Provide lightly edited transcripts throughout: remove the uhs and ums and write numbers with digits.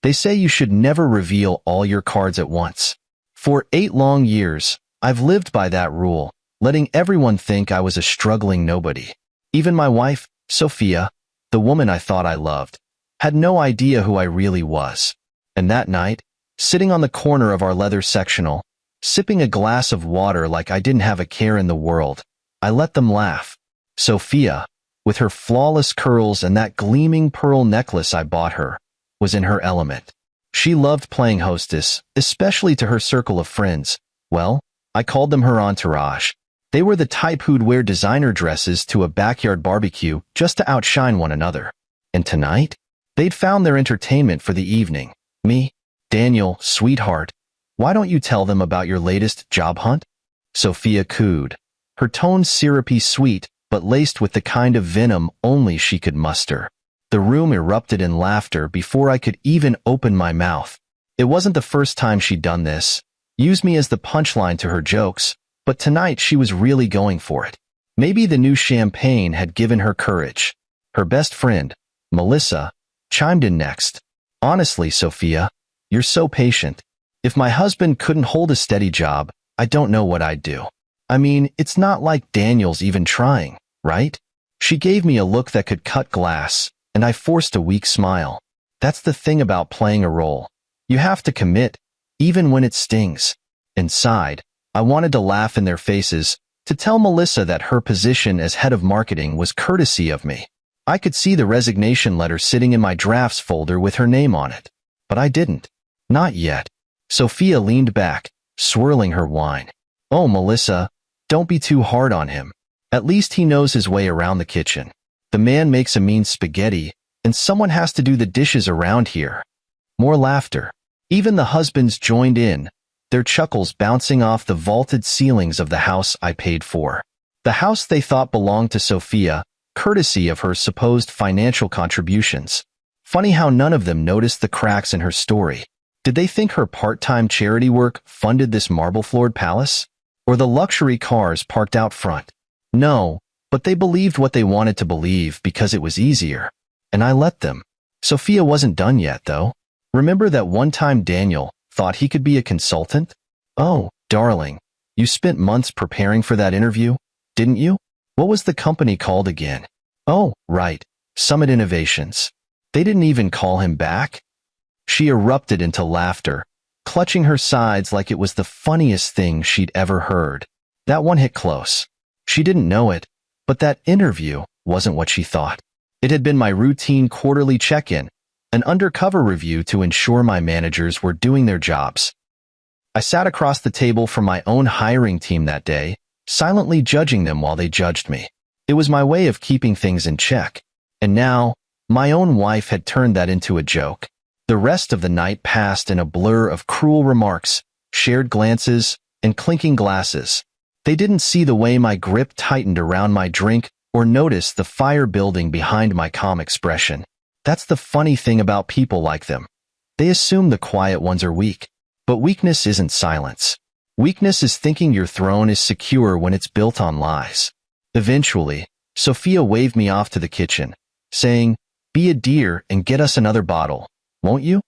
They say you should never reveal all your cards at once. For 8 long years, I've lived by that rule, letting everyone think I was a struggling nobody. Even my wife, Sophia, the woman I thought I loved, had no idea who I really was. And that night, sitting on the corner of our leather sectional, sipping a glass of water like I didn't have a care in the world, I let them laugh. Sophia, with her flawless curls and that gleaming pearl necklace I bought her, was in her element. She loved playing hostess, especially to her circle of friends. Well, I called them her entourage. They were the type who'd wear designer dresses to a backyard barbecue just to outshine one another. And tonight, they'd found their entertainment for the evening. Me, Daniel, sweetheart, why don't you tell them about your latest job hunt? Sophia cooed, her tone syrupy sweet, but laced with the kind of venom only she could muster. The room erupted in laughter before I could even open my mouth. It wasn't the first time she'd done this, used me as the punchline to her jokes, but tonight she was really going for it. Maybe the new champagne had given her courage. Her best friend, Melissa, chimed in next. Honestly, Sophia, you're so patient. If my husband couldn't hold a steady job, I don't know what I'd do. I mean, it's not like Daniel's even trying, right? She gave me a look that could cut glass, and I forced a weak smile. That's the thing about playing a role. You have to commit, even when it stings. Inside, I wanted to laugh in their faces, to tell Melissa that her position as head of marketing was courtesy of me. I could see the resignation letter sitting in my drafts folder with her name on it. But I didn't. Not yet. Sophia leaned back, swirling her wine. Oh, Melissa, don't be too hard on him. At least he knows his way around the kitchen. The man makes a mean spaghetti, and someone has to do the dishes around here. More laughter. Even the husbands joined in, their chuckles bouncing off the vaulted ceilings of the house I paid for. The house they thought belonged to Sophia, courtesy of her supposed financial contributions. Funny how none of them noticed the cracks in her story. Did they think her part-time charity work funded this marble-floored palace? Or the luxury cars parked out front? No, but they believed what they wanted to believe because it was easier. And I let them. Sophia wasn't done yet, though. Remember that one time Daniel thought he could be a consultant? Oh, darling, you spent months preparing for that interview, didn't you? What was the company called again? Oh, right, Summit Innovations. They didn't even call him back? She erupted into laughter, clutching her sides like it was the funniest thing she'd ever heard. That one hit close. She didn't know it, but that interview wasn't what she thought. It had been my routine quarterly check-in, an undercover review to ensure my managers were doing their jobs. I sat across the table from my own hiring team that day, silently judging them while they judged me. It was my way of keeping things in check. And now, my own wife had turned that into a joke. The rest of the night passed in a blur of cruel remarks, shared glances, and clinking glasses. They didn't see the way my grip tightened around my drink or notice the fire building behind my calm expression. That's the funny thing about people like them. They assume the quiet ones are weak. But weakness isn't silence. Weakness is thinking your throne is secure when it's built on lies. Eventually, Sophia waved me off to the kitchen, saying, "Be a dear and get us another bottle, won't you?"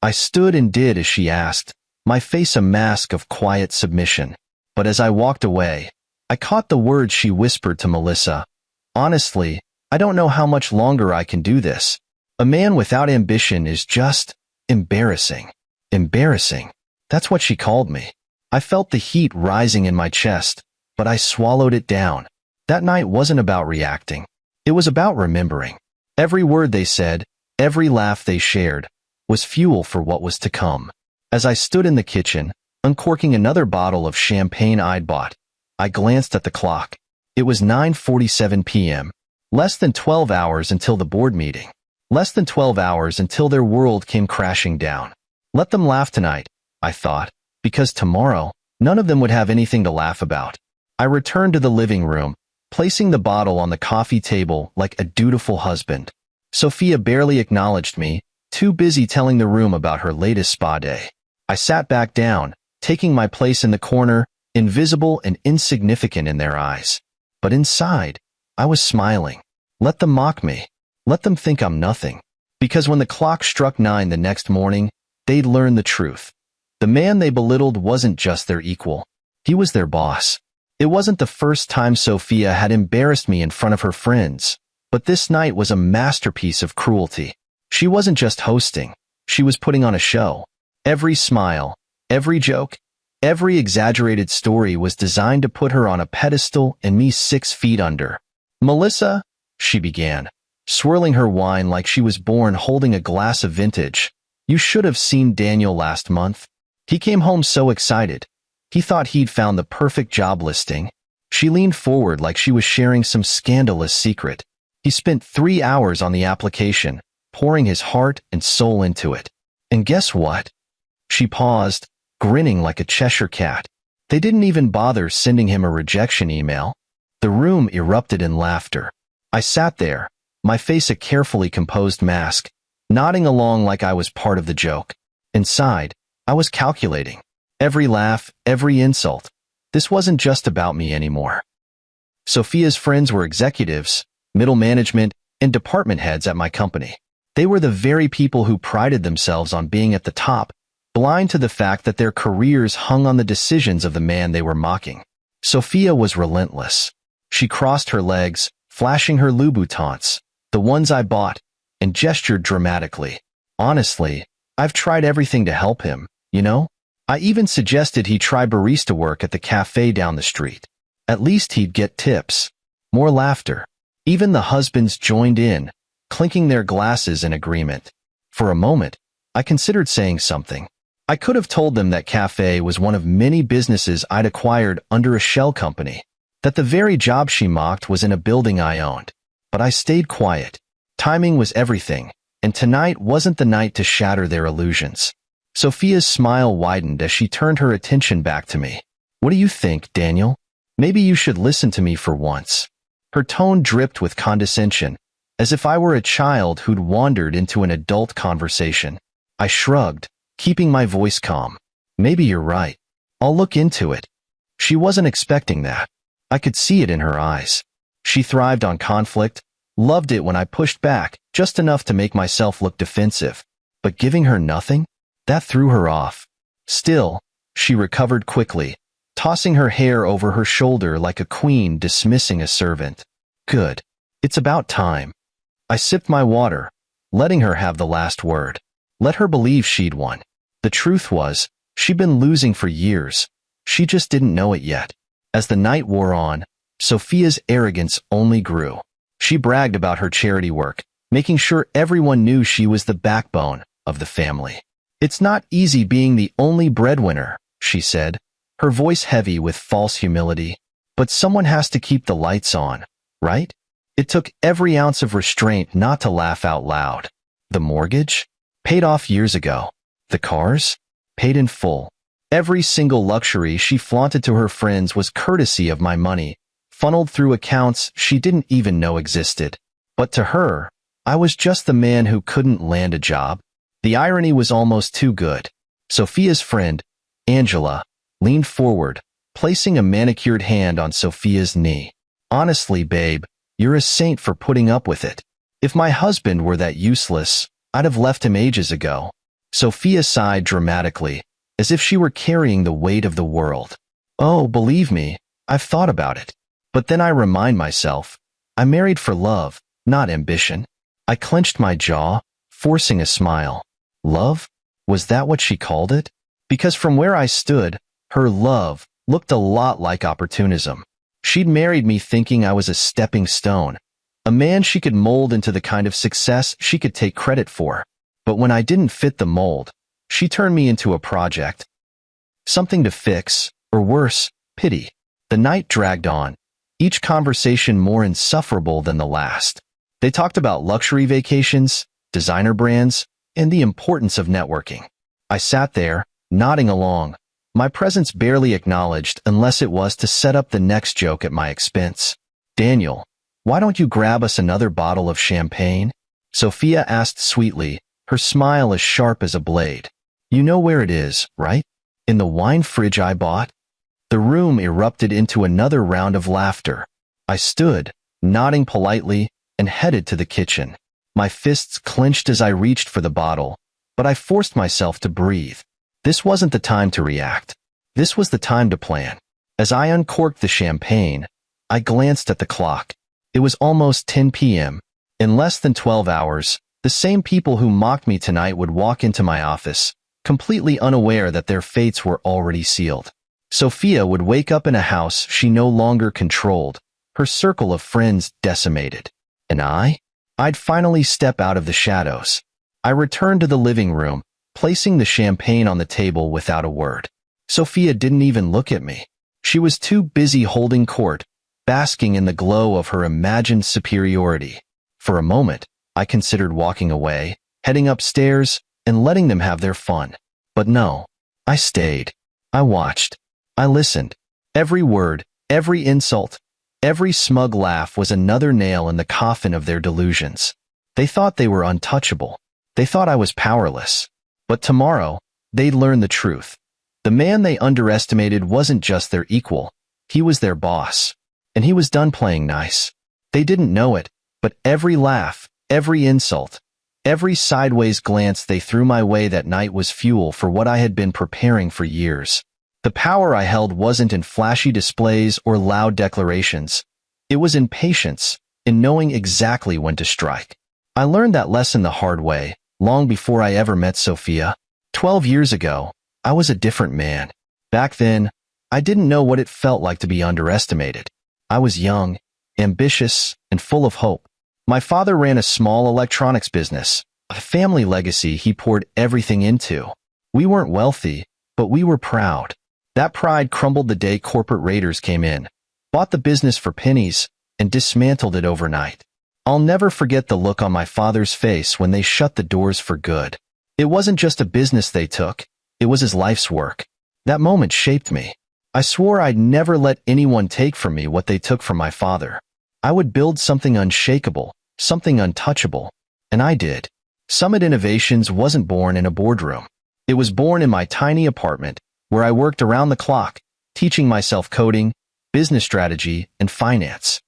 I stood and did as she asked, my face a mask of quiet submission. But as I walked away, I caught the words she whispered to Melissa. Honestly, I don't know how much longer I can do this. A man without ambition is just embarrassing. Embarrassing. That's what she called me. I felt the heat rising in my chest, but I swallowed it down. That night wasn't about reacting. It was about remembering. Every word they said, every laugh they shared, was fuel for what was to come. As I stood in the kitchen, uncorking another bottle of champagne I'd bought, I glanced at the clock. It was 9:47 p.m. Less than 12 hours until the board meeting. Less than 12 hours until their world came crashing down. Let them laugh tonight, I thought, because tomorrow, none of them would have anything to laugh about. I returned to the living room, placing the bottle on the coffee table like a dutiful husband. Sophia barely acknowledged me, too busy telling the room about her latest spa day. I sat back down, taking my place in the corner, invisible and insignificant in their eyes. But inside, I was smiling. Let them mock me. Let them think I'm nothing. Because when the clock struck 9 the next morning, they'd learn the truth. The man they belittled wasn't just their equal. He was their boss. It wasn't the first time Sophia had embarrassed me in front of her friends, but this night was a masterpiece of cruelty. She wasn't just hosting. She was putting on a show. Every smile, every joke, every exaggerated story was designed to put her on a pedestal and me 6 feet under. "Melissa," she began, swirling her wine like she was born holding a glass of vintage. "You should have seen Daniel last month. He came home so excited. He thought he'd found the perfect job listing." She leaned forward like she was sharing some scandalous secret. "He spent 3 hours on the application, pouring his heart and soul into it. And guess what?" She paused, grinning like a Cheshire cat. "They didn't even bother sending him a rejection email." The room erupted in laughter. I sat there, my face a carefully composed mask, nodding along like I was part of the joke. Inside, I was calculating. Every laugh, every insult. This wasn't just about me anymore. Sophia's friends were executives, middle management, and department heads at my company. They were the very people who prided themselves on being at the top, blind to the fact that their careers hung on the decisions of the man they were mocking. Sophia was relentless. She crossed her legs, flashing her Louboutins, the ones I bought, and gestured dramatically. "Honestly, I've tried everything to help him, you know? I even suggested he try barista work at the cafe down the street. At least he'd get tips." More laughter. Even the husbands joined in, clinking their glasses in agreement. For a moment, I considered saying something. I could have told them that cafe was one of many businesses I'd acquired under a shell company, that the very job she mocked was in a building I owned. But I stayed quiet. Timing was everything, and tonight wasn't the night to shatter their illusions. Sophia's smile widened as she turned her attention back to me. "What do you think, Daniel? Maybe you should listen to me for once." Her tone dripped with condescension, as if I were a child who'd wandered into an adult conversation. I shrugged, keeping my voice calm. "Maybe you're right. I'll look into it." She wasn't expecting that. I could see it in her eyes. She thrived on conflict, loved it when I pushed back, just enough to make myself look defensive. But giving her nothing? That threw her off. Still, she recovered quickly, tossing her hair over her shoulder like a queen dismissing a servant. "Good. It's about time." I sipped my water, letting her have the last word. Let her believe she'd won. The truth was, she'd been losing for years. She just didn't know it yet. As the night wore on, Sophia's arrogance only grew. She bragged about her charity work, making sure everyone knew she was the backbone of the family. "It's not easy being the only breadwinner," she said, her voice heavy with false humility. "But someone has to keep the lights on, right?" It took every ounce of restraint not to laugh out loud. The mortgage? Paid off years ago. The cars? Paid in full. Every single luxury she flaunted to her friends was courtesy of my money, funneled through accounts she didn't even know existed. But to her, I was just the man who couldn't land a job. The irony was almost too good. Sophia's friend, Angela, leaned forward, placing a manicured hand on Sophia's knee. "Honestly, babe, you're a saint for putting up with it. If my husband were that useless, I'd have left him ages ago." Sophia sighed dramatically, as if she were carrying the weight of the world. "Oh, believe me, I've thought about it. But then I remind myself, I married for love, not ambition." I clenched my jaw, forcing a smile. Love? Was that what she called it? Because from where I stood, her love looked a lot like opportunism. She'd married me thinking I was a stepping stone, a man she could mold into the kind of success she could take credit for. But when I didn't fit the mold, she turned me into a project. Something to fix, or worse, pity. The night dragged on, each conversation more insufferable than the last. They talked about luxury vacations, designer brands, and the importance of networking. I sat there, nodding along, my presence barely acknowledged unless it was to set up the next joke at my expense. "Daniel, why don't you grab us another bottle of champagne?" Sophia asked sweetly, her smile as sharp as a blade. "You know where it is, right? In the wine fridge I bought?" The room erupted into another round of laughter. I stood, nodding politely, and headed to the kitchen. My fists clenched as I reached for the bottle, but I forced myself to breathe. This wasn't the time to react. This was the time to plan. As I uncorked the champagne, I glanced at the clock. It was almost 10 p.m. In less than 12 hours, the same people who mocked me tonight would walk into my office, completely unaware that their fates were already sealed. Sophia would wake up in a house she no longer controlled, her circle of friends decimated. And I'd finally step out of the shadows. I returned to the living room, placing the champagne on the table without a word. Sophia didn't even look at me. She was too busy holding court, basking in the glow of her imagined superiority. For a moment, I considered walking away, heading upstairs, and letting them have their fun. But no, I stayed. I watched. I listened. Every word, every insult, every smug laugh was another nail in the coffin of their delusions. They thought they were untouchable. They thought I was powerless. But tomorrow, they'd learn the truth. The man they underestimated wasn't just their equal. He was their boss. And he was done playing nice. They didn't know it, but every laugh, every insult, every sideways glance they threw my way that night was fuel for what I had been preparing for years. The power I held wasn't in flashy displays or loud declarations. It was in patience, in knowing exactly when to strike. I learned that lesson the hard way, long before I ever met Sophia. 12 years ago, I was a different man. Back then, I didn't know what it felt like to be underestimated. I was young, ambitious, and full of hope. My father ran a small electronics business, a family legacy he poured everything into. We weren't wealthy, but we were proud. That pride crumbled the day corporate raiders came in, bought the business for pennies, and dismantled it overnight. I'll never forget the look on my father's face when they shut the doors for good. It wasn't just a business they took, it was his life's work. That moment shaped me. I swore I'd never let anyone take from me what they took from my father. I would build something unshakable, something untouchable. And I did. Summit Innovations wasn't born in a boardroom. It was born in my tiny apartment, where I worked around the clock, teaching myself coding, business strategy, and finance.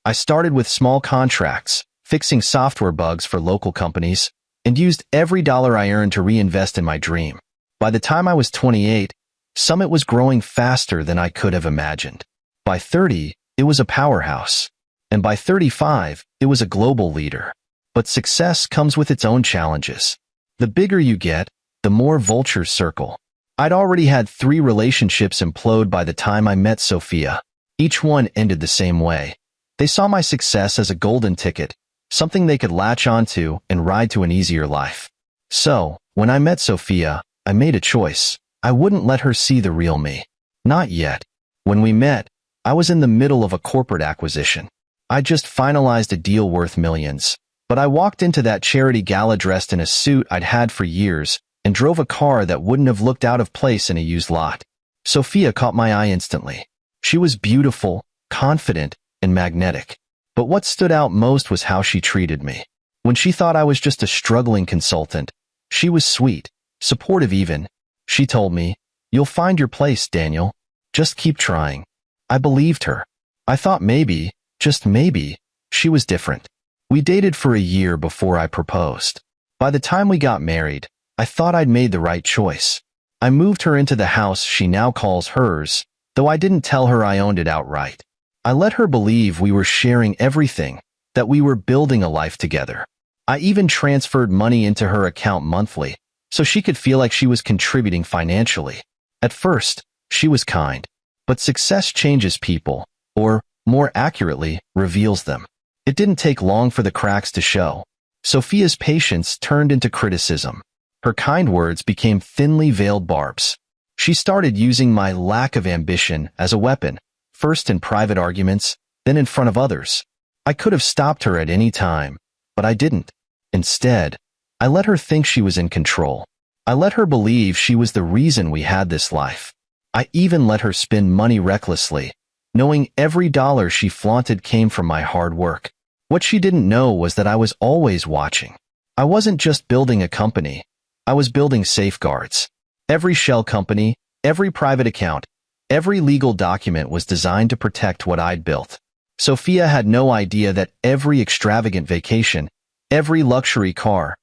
I started with small contracts, fixing software bugs for local companies, and used every dollar I earned to reinvest in my dream. By the time I was 28, Summit was growing faster than I could have imagined. By 30, it was a powerhouse. And by 35, it was a global leader. But success comes with its own challenges. The bigger you get, the more vultures circle. I'd already had 3 relationships implode by the time I met Sophia. Each one ended the same way. They saw my success as a golden ticket, something they could latch onto and ride to an easier life. So, when I met Sophia, I made a choice. I wouldn't let her see the real me. Not yet. When we met, I was in the middle of a corporate acquisition. I just finalized a deal worth millions. But I walked into that charity gala dressed in a suit I'd had for years and drove a car that wouldn't have looked out of place in a used lot. Sophia caught my eye instantly. She was beautiful, confident, and magnetic. But what stood out most was how she treated me. When she thought I was just a struggling consultant, she was sweet, supportive even. She told me, "You'll find your place, Daniel. Just keep trying." I believed her. I thought maybe, just maybe, she was different. We dated for a year before I proposed. By the time we got married, I thought I'd made the right choice. I moved her into the house she now calls hers, though I didn't tell her I owned it outright. I let her believe we were sharing everything, that we were building a life together. I even transferred money into her account monthly, so she could feel like she was contributing financially. At first, she was kind, but success changes people, or, more accurately, reveals them. It didn't take long for the cracks to show. Sophia's patience turned into criticism. Her kind words became thinly veiled barbs. She started using my lack of ambition as a weapon, first in private arguments, then in front of others. I could have stopped her at any time, but I didn't. Instead, I let her think she was in control. I let her believe she was the reason we had this life. I even let her spend money recklessly, knowing every dollar she flaunted came from my hard work. What she didn't know was that I was always watching. I wasn't just building a company. I was building safeguards. Every shell company, every private account, every legal document was designed to protect what I'd built. Sophia had no idea that every extravagant vacation, Every luxury car,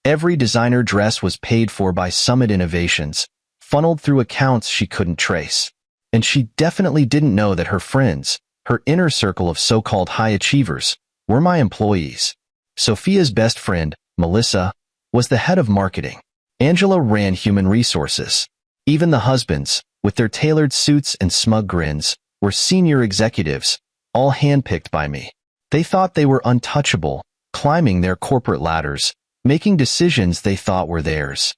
every designer dress was paid for by Summit Innovations, funneled through accounts she couldn't trace. And she definitely didn't know that her friends, her inner circle of so-called high achievers, were my employees. Sophia's best friend, Melissa, was the head of marketing. Angela ran human resources. Even the husbands, with their tailored suits and smug grins, were senior executives, all handpicked by me. They thought they were untouchable, climbing their corporate ladders, making decisions they thought were theirs.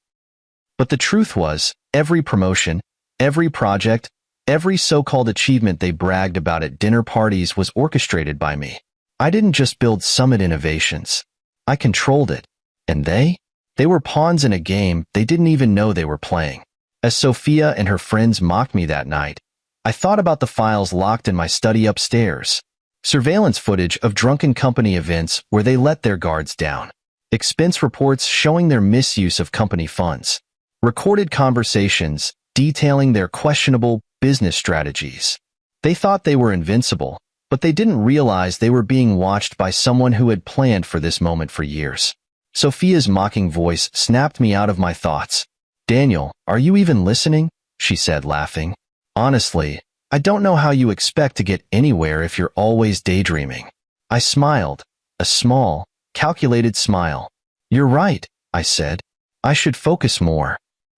But the truth was, every promotion, every project, every so-called achievement they bragged about at dinner parties was orchestrated by me. I didn't just build Summit Innovations. I controlled it. And they were pawns in a game they didn't even know they were playing. As Sophia and her friends mocked me that night, I thought about the files locked in my study upstairs. Surveillance footage of drunken company events where they let their guards down. Expense reports showing their misuse of company funds. Recorded conversations detailing their questionable business strategies. They thought they were invincible, but they didn't realize they were being watched by someone who had planned for this moment for years. Sophia's mocking voice snapped me out of my thoughts. "Daniel, are you even listening?" she said, laughing. "Honestly, I don't know how you expect to get anywhere if you're always daydreaming." I smiled, a small, calculated smile. "You're right," I said. "I should focus more."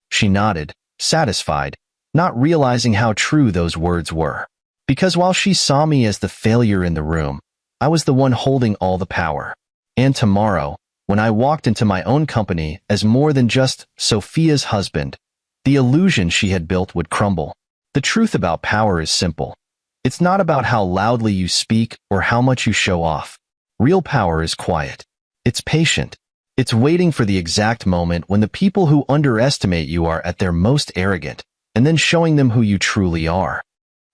She nodded, satisfied, not realizing how true those words were. Because while she saw me as the failure in the room, I was the one holding all the power. And tomorrow, when I walked into my own company as more than just Sophia's husband, the illusion she had built would crumble. The truth about power is simple. It's not about how loudly you speak or how much you show off. Real power is quiet. It's patient. It's waiting for the exact moment when the people who underestimate you are at their most arrogant, and then showing them who you truly are.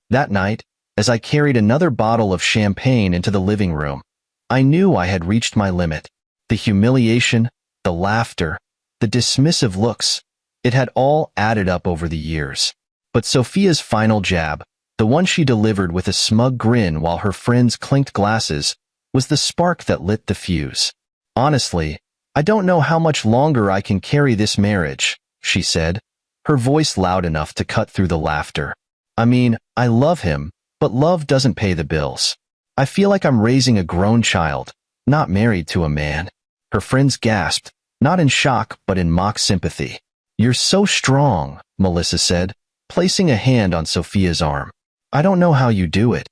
That night, as I carried another bottle of champagne into the living room, I knew I had reached my limit. The humiliation, the laughter, the dismissive looks, it had all added up over the years. But Sophia's final jab, the one she delivered with a smug grin while her friends clinked glasses, was the spark that lit the fuse. "Honestly, I don't know how much longer I can carry this marriage," she said, her voice loud enough to cut through the laughter. "I mean, I love him, but love doesn't pay the bills. I feel like I'm raising a grown child, not married to a man." Her friends gasped, not in shock but in mock sympathy. "You're so strong," Melissa said, placing a hand on Sophia's arm. "I don't know how you do it."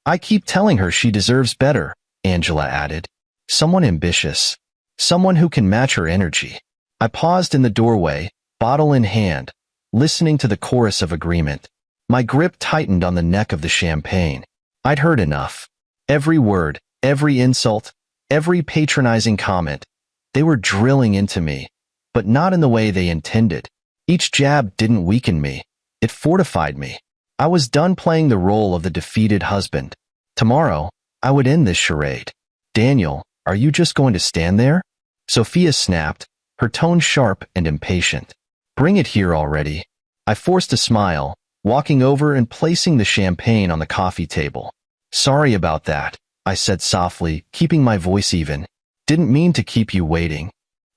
"I keep telling her she deserves better," Angela added. "Someone ambitious. Someone who can match her energy." I paused in the doorway, bottle in hand, listening to the chorus of agreement. My grip tightened on the neck of the champagne. I'd heard enough. Every word, every insult, every patronizing comment, they were drilling into me, but not in the way they intended. Each jab didn't weaken me. It fortified me. I was done playing the role of the defeated husband. Tomorrow, I would end this charade. "Daniel, are you just going to stand there?" Sophia snapped, her tone sharp and impatient. "Bring it here already." I forced a smile, walking over and placing the champagne on the coffee table. "Sorry about that," I said softly, keeping my voice even. "Didn't mean to keep you waiting."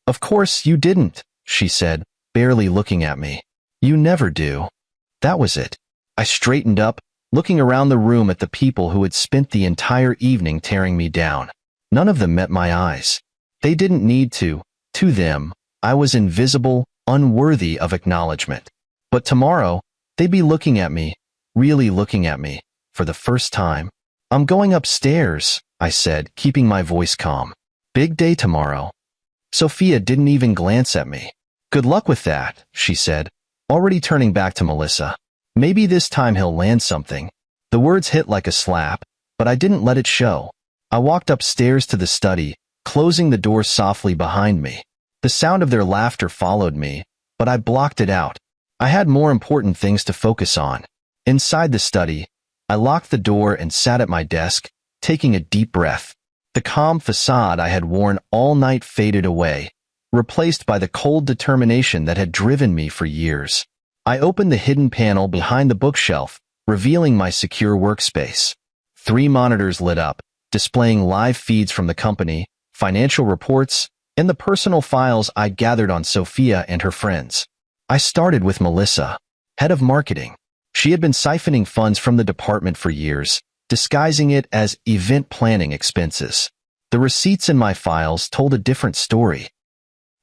"Of course you didn't," she said, barely looking at me. "You never do." That was it. I straightened up, looking around the room at the people who had spent the entire evening tearing me down. None of them met my eyes. They didn't need to. To them, I was invisible, unworthy of acknowledgement. But tomorrow, they'd be looking at me, really looking at me, for the first time. "I'm going upstairs," I said, keeping my voice calm. "Big day tomorrow." Sophia didn't even glance at me. "Good luck with that," she said, already turning back to Melissa. "Maybe this time he'll land something." The words hit like a slap, but I didn't let it show. I walked upstairs to the study, closing the door softly behind me. The sound of their laughter followed me, but I blocked it out. I had more important things to focus on. Inside the study, I locked the door and sat at my desk, taking a deep breath. The calm facade I had worn all night faded away, replaced by the cold determination that had driven me for years. I opened the hidden panel behind the bookshelf, revealing my secure workspace. 3 monitors lit up, displaying live feeds from the company, financial reports, and the personal files I'd gathered on Sophia and her friends. I started with Melissa, head of marketing. She had been siphoning funds from the department for years, disguising it as event planning expenses. The receipts in my files told a different story.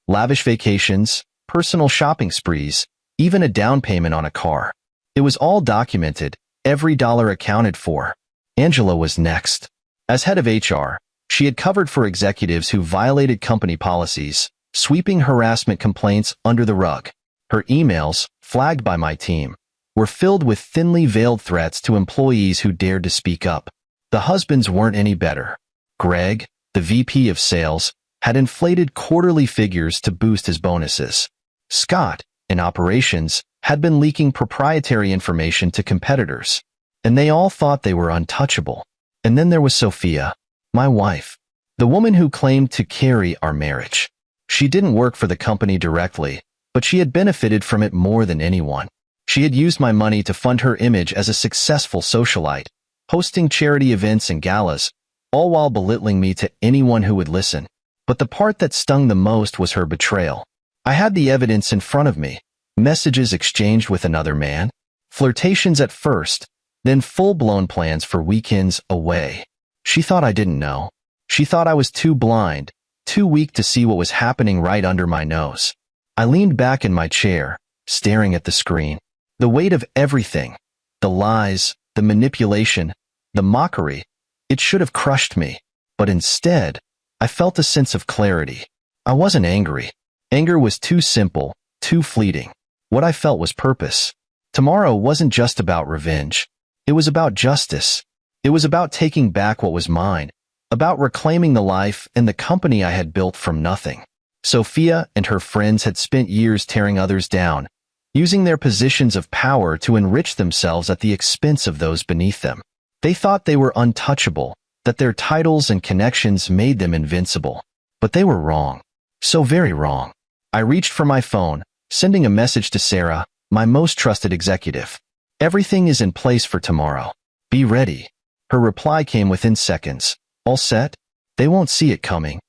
Lavish vacations, personal shopping sprees, even a down payment on a car. It was all documented, every dollar accounted for. Angela was next. As head of HR, she had covered for executives who violated company policies, sweeping harassment complaints under the rug. Her emails, flagged by my team, were filled with thinly veiled threats to employees who dared to speak up. The husbands weren't any better. Greg, the VP of sales, had inflated quarterly figures to boost his bonuses. Scott, in operations, had been leaking proprietary information to competitors. And they all thought they were untouchable. And then there was Sophia, my wife, the woman who claimed to carry our marriage. She didn't work for the company directly, but she had benefited from it more than anyone. She had used my money to fund her image as a successful socialite, hosting charity events and galas, all while belittling me to anyone who would listen. But the part that stung the most was her betrayal. I had the evidence in front of me, messages exchanged with another man, flirtations at first, then full-blown plans for weekends away. She thought I didn't know. She thought I was too blind, too weak to see what was happening right under my nose. I leaned back in my chair, staring at the screen. The weight of everything, the lies, the manipulation, the mockery, it should have crushed me. But instead, I felt a sense of clarity. I wasn't angry. Anger was too simple, too fleeting. What I felt was purpose. Tomorrow wasn't just about revenge. It was about justice. It was about taking back what was mine, about reclaiming the life and the company I had built from nothing. Sophia and her friends had spent years tearing others down, using their positions of power to enrich themselves at the expense of those beneath them. They thought they were untouchable, that their titles and connections made them invincible. But they were wrong. So very wrong. I reached for my phone, sending a message to Sarah, my most trusted executive. Everything is in place for tomorrow. Be ready. Her reply came within seconds. All set? They won't see it coming.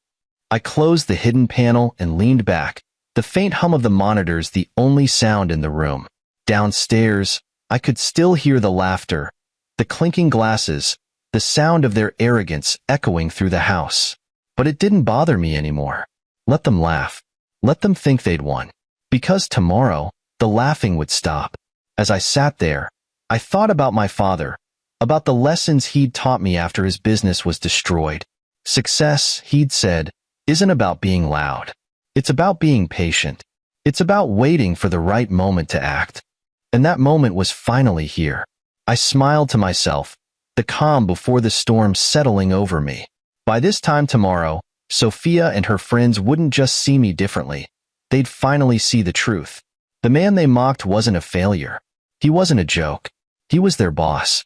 I closed the hidden panel and leaned back, the faint hum of the monitors the only sound in the room. Downstairs, I could still hear the laughter, the clinking glasses, the sound of their arrogance echoing through the house. But it didn't bother me anymore. Let them laugh. Let them think they'd won. Because tomorrow, the laughing would stop. As I sat there, I thought about my father, about the lessons he'd taught me after his business was destroyed. Success, he'd said, isn't about being loud. It's about being patient. It's about waiting for the right moment to act. And that moment was finally here. I smiled to myself, the calm before the storm settling over me. By this time tomorrow, Sophia and her friends wouldn't just see me differently. They'd finally see the truth. The man they mocked wasn't a failure. He wasn't a joke. He was their boss.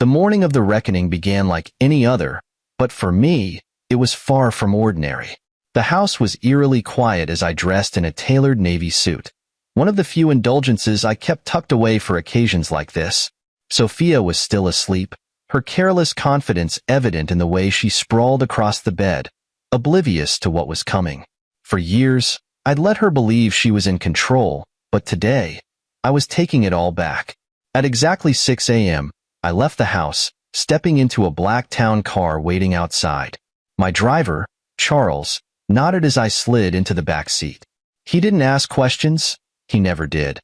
The morning of the reckoning began like any other, but for me, it was far from ordinary. The house was eerily quiet as I dressed in a tailored navy suit, one of the few indulgences I kept tucked away for occasions like this. Sophia was still asleep, her careless confidence evident in the way she sprawled across the bed, oblivious to what was coming. For years, I'd let her believe she was in control, but today, I was taking it all back. At exactly 6 a.m., I left the house, stepping into a black town car waiting outside. My driver, Charles, nodded as I slid into the back seat. He didn't ask questions. He never did.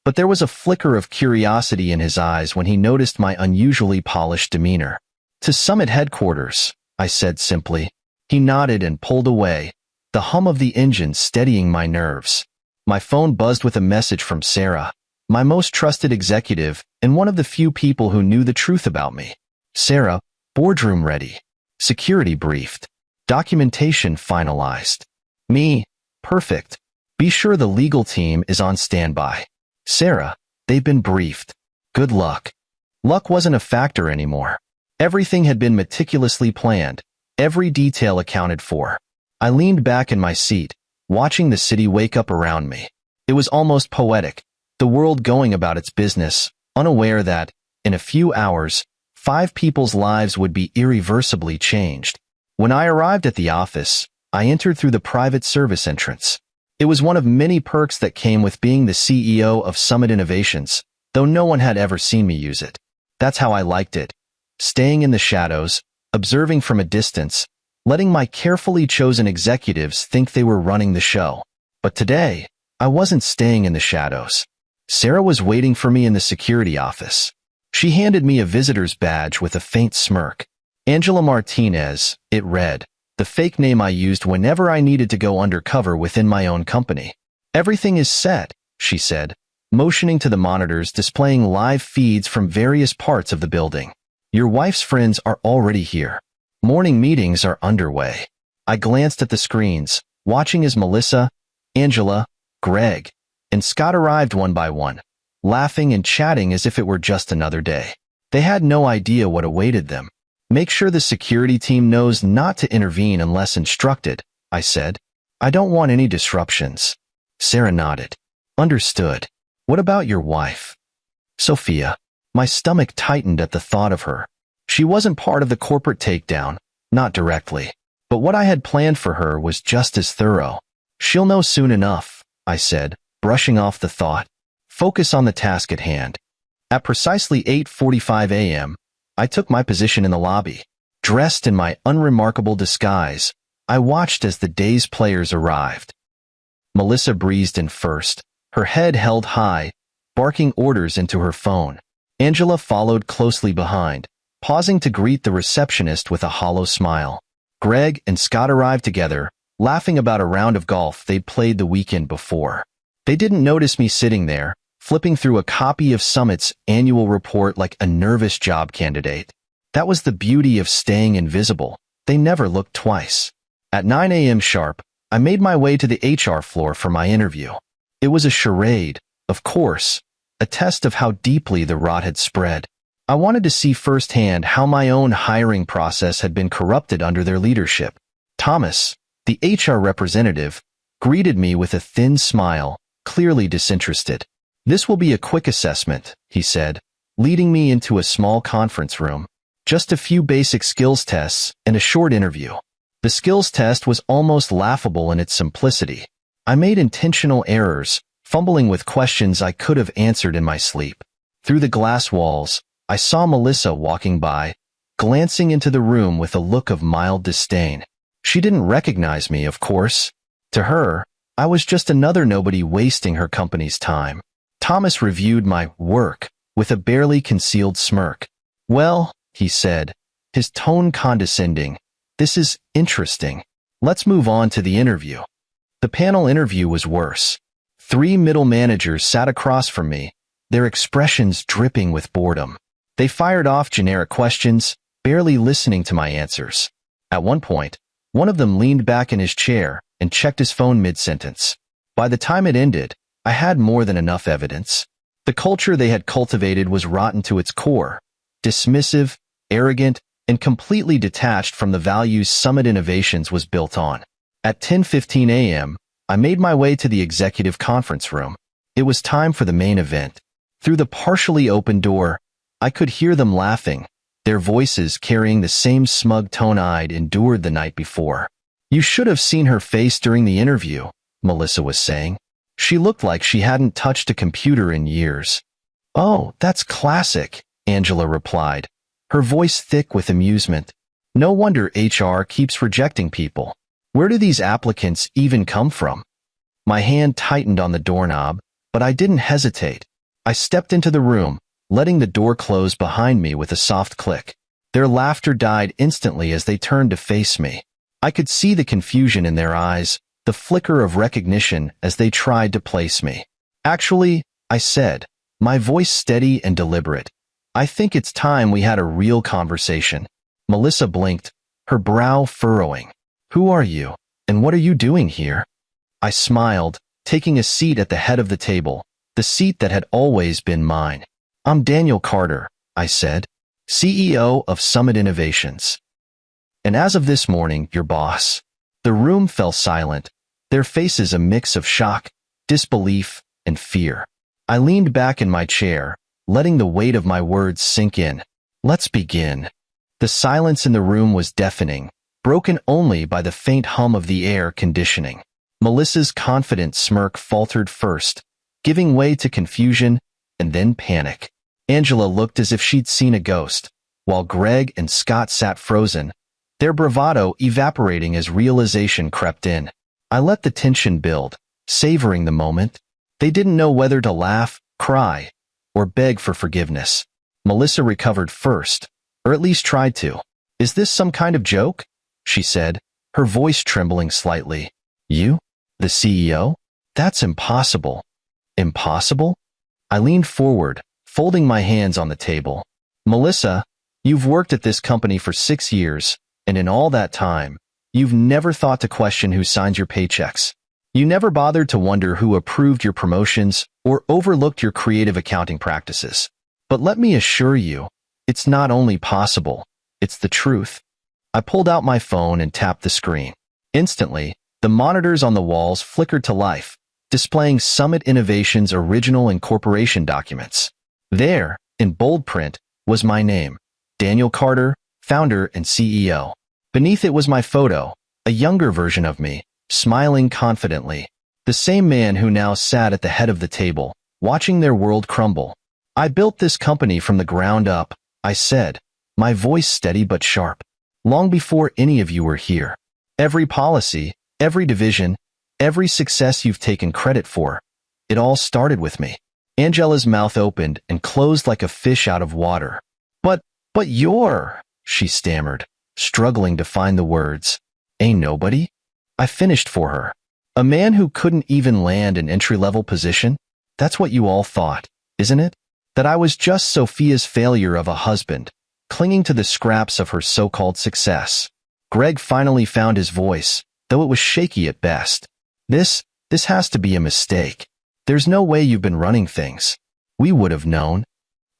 But there was a flicker of curiosity in his eyes when he noticed my unusually polished demeanor. "To Summit headquarters," I said simply. He nodded and pulled away, the hum of the engine steadying my nerves. My phone buzzed with a message from Sarah, my most trusted executive and one of the few people who knew the truth about me. "Sarah, boardroom ready. Security briefed. Documentation finalized." Me, "Perfect. Be sure the legal team is on standby." "Sarah, they've been briefed. Good luck." Luck wasn't a factor anymore. Everything had been meticulously planned, every detail accounted for. I leaned back in my seat, watching the city wake up around me. It was almost poetic, the world going about its business, unaware that, in a few hours, 5 people's lives would be irreversibly changed. When I arrived at the office, I entered through the private service entrance. It was one of many perks that came with being the CEO of Summit Innovations, though no one had ever seen me use it. That's how I liked it. Staying in the shadows, observing from a distance, letting my carefully chosen executives think they were running the show. But today, I wasn't staying in the shadows. Sarah was waiting for me in the security office. She handed me a visitor's badge with a faint smirk. Angela Martinez, it read, the fake name I used whenever I needed to go undercover within my own company. Everything is set, she said, motioning to the monitors displaying live feeds from various parts of the building. Your wife's friends are already here. Morning meetings are underway. I glanced at the screens, watching as Melissa, Angela, Greg, and Scott arrived one by one, laughing and chatting as if it were just another day. They had no idea what awaited them. Make sure the security team knows not to intervene unless instructed, I said. I don't want any disruptions. Sarah nodded. Understood. What about your wife? Sophia. My stomach tightened at the thought of her. She wasn't part of the corporate takedown, not directly. But what I had planned for her was just as thorough. She'll know soon enough, I said, brushing off the thought. Focus on the task at hand. At precisely 8:45 a.m., I took my position in the lobby. Dressed in my unremarkable disguise, I watched as the day's players arrived. Melissa breezed in first, her head held high, barking orders into her phone. Angela followed closely behind, pausing to greet the receptionist with a hollow smile. Greg and Scott arrived together, laughing about a round of golf they'd played the weekend before. They didn't notice me sitting there, flipping through a copy of Summit's annual report like a nervous job candidate. That was the beauty of staying invisible. They never looked twice. At 9 a.m. sharp, I made my way to the HR floor for my interview. It was a charade, of course, a test of how deeply the rot had spread. I wanted to see firsthand how my own hiring process had been corrupted under their leadership. Thomas, the HR representative, greeted me with a thin smile, clearly disinterested. This will be a quick assessment, he said, leading me into a small conference room. Just a few basic skills tests and a short interview. The skills test was almost laughable in its simplicity. I made intentional errors, fumbling with questions I could have answered in my sleep. Through the glass walls, I saw Melissa walking by, glancing into the room with a look of mild disdain. She didn't recognize me, of course. To her, I was just another nobody wasting her company's time. Thomas reviewed my work with a barely concealed smirk. Well, he said, his tone condescending, this is interesting. Let's move on to the interview. The panel interview was worse. 3 middle managers sat across from me, their expressions dripping with boredom. They fired off generic questions, barely listening to my answers. At one point, one of them leaned back in his chair and checked his phone mid-sentence. By the time it ended, I had more than enough evidence. The culture they had cultivated was rotten to its core, dismissive, arrogant, and completely detached from the values Summit Innovations was built on. At 10:15 a.m., I made my way to the executive conference room. It was time for the main event. Through the partially open door, I could hear them laughing, their voices carrying the same smug tone I'd endured the night before. You should have seen her face during the interview, Melissa was saying. She looked like she hadn't touched a computer in years. Oh, that's classic, Angela replied, her voice thick with amusement. No wonder HR keeps rejecting people. Where do these applicants even come from? My hand tightened on the doorknob, but I didn't hesitate. I stepped into the room, letting the door close behind me with a soft click. Their laughter died instantly as they turned to face me. I could see the confusion in their eyes, the flicker of recognition as they tried to place me. Actually, I said, my voice steady and deliberate, I think it's time we had a real conversation. Melissa blinked, her brow furrowing. Who are you, and what are you doing here? I smiled, taking a seat at the head of the table, the seat that had always been mine. I'm Daniel Carter, I said, CEO of Summit Innovations. And as of this morning, your boss. The room fell silent, their faces a mix of shock, disbelief, and fear. I leaned back in my chair, letting the weight of my words sink in. Let's begin. The silence in the room was deafening, broken only by the faint hum of the air conditioning. Melissa's confident smirk faltered first, giving way to confusion and then panic. Angela looked as if she'd seen a ghost, while Greg and Scott sat frozen, their bravado evaporating as realization crept in. I let the tension build, savoring the moment. They didn't know whether to laugh, cry, or beg for forgiveness. Melissa recovered first, or at least tried to. "Is this some kind of joke?" she said, her voice trembling slightly. "You? The CEO? That's impossible." "Impossible?" I leaned forward, folding my hands on the table. "Melissa, you've worked at this company for 6 years, and in all that time, you've never thought to question who signs your paychecks. You never bothered to wonder who approved your promotions or overlooked your creative accounting practices. But let me assure you, it's not only possible, it's the truth." I pulled out my phone and tapped the screen. Instantly, the monitors on the walls flickered to life, displaying Summit Innovations' original incorporation documents. There, in bold print, was my name, Daniel Carter, founder and CEO. Beneath it was my photo, a younger version of me, smiling confidently. The same man who now sat at the head of the table, watching their world crumble. "I built this company from the ground up," I said, my voice steady but sharp. "Long before any of you were here. Every policy, every division, every success you've taken credit for, it all started with me." Angela's mouth opened and closed like a fish out of water. But you're," she stammered, struggling to find the words. "Ain't nobody?" I finished for her. "A man who couldn't even land an entry-level position? That's what you all thought, isn't it? That I was just Sophia's failure of a husband, clinging to the scraps of her so-called success." Greg finally found his voice, though it was shaky at best. This has to be a mistake. There's no way you've been running things. We would have known."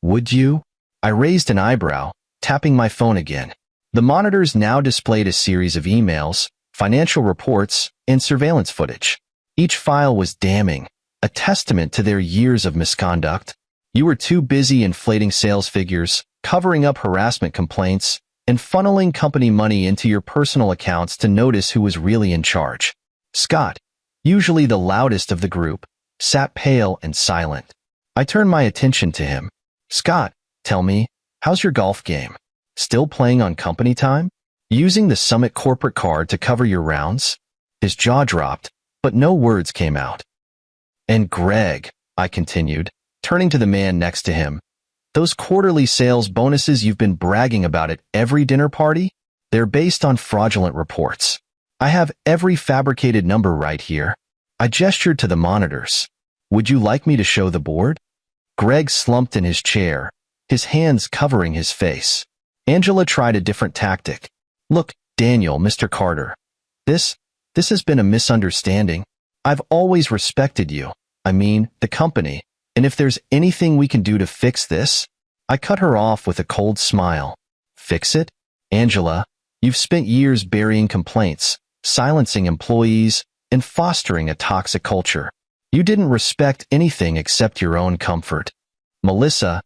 "Would you?" I raised an eyebrow, tapping my phone again. The monitors now displayed a series of emails, financial reports, and surveillance footage. Each file was damning, a testament to their years of misconduct. "You were too busy inflating sales figures, covering up harassment complaints, and funneling company money into your personal accounts to notice who was really in charge." Scott, usually the loudest of the group, sat pale and silent. I turned my attention to him. "Scott, tell me, how's your golf game? Still playing on company time? Using the Summit corporate card to cover your rounds?" His jaw dropped, but no words came out. "And Greg," I continued, turning to the man next to him, "those quarterly sales bonuses you've been bragging about at every dinner party? They're based on fraudulent reports. I have every fabricated number right here." I gestured to the monitors. "Would you like me to show the board?" Greg slumped in his chair, his hands covering his face. Angela tried a different tactic. "Look, Daniel, Mr. Carter. This has been a misunderstanding. I've always respected you. I mean, the company. And if there's anything we can do to fix this..." I cut her off with a cold smile. "Fix it? Angela, you've spent years burying complaints, silencing employees, and fostering a toxic culture. You didn't respect anything except your own comfort." Melissa,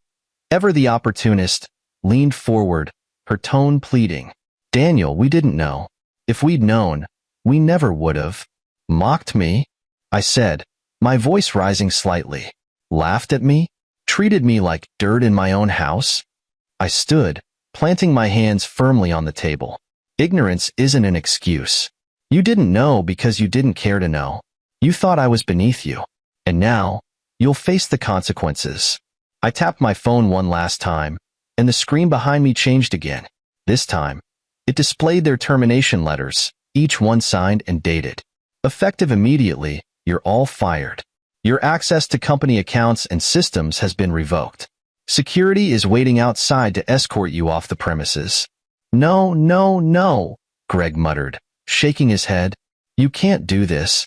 ever the opportunist, leaned forward, her tone pleading. "Daniel, we didn't know. If we'd known, we never would have." "Mocked me?" I said, my voice rising slightly. "Laughed at me? Treated me like dirt in my own house?" I stood, planting my hands firmly on the table. "Ignorance isn't an excuse. You didn't know because you didn't care to know. You thought I was beneath you. And now, you'll face the consequences." I tapped my phone one last time, and the screen behind me changed again. This time, it displayed their termination letters, each one signed and dated. "Effective immediately, you're all fired. Your access to company accounts and systems has been revoked. Security is waiting outside to escort you off the premises." "No, no, no," Greg muttered, shaking his head. "You can't do this."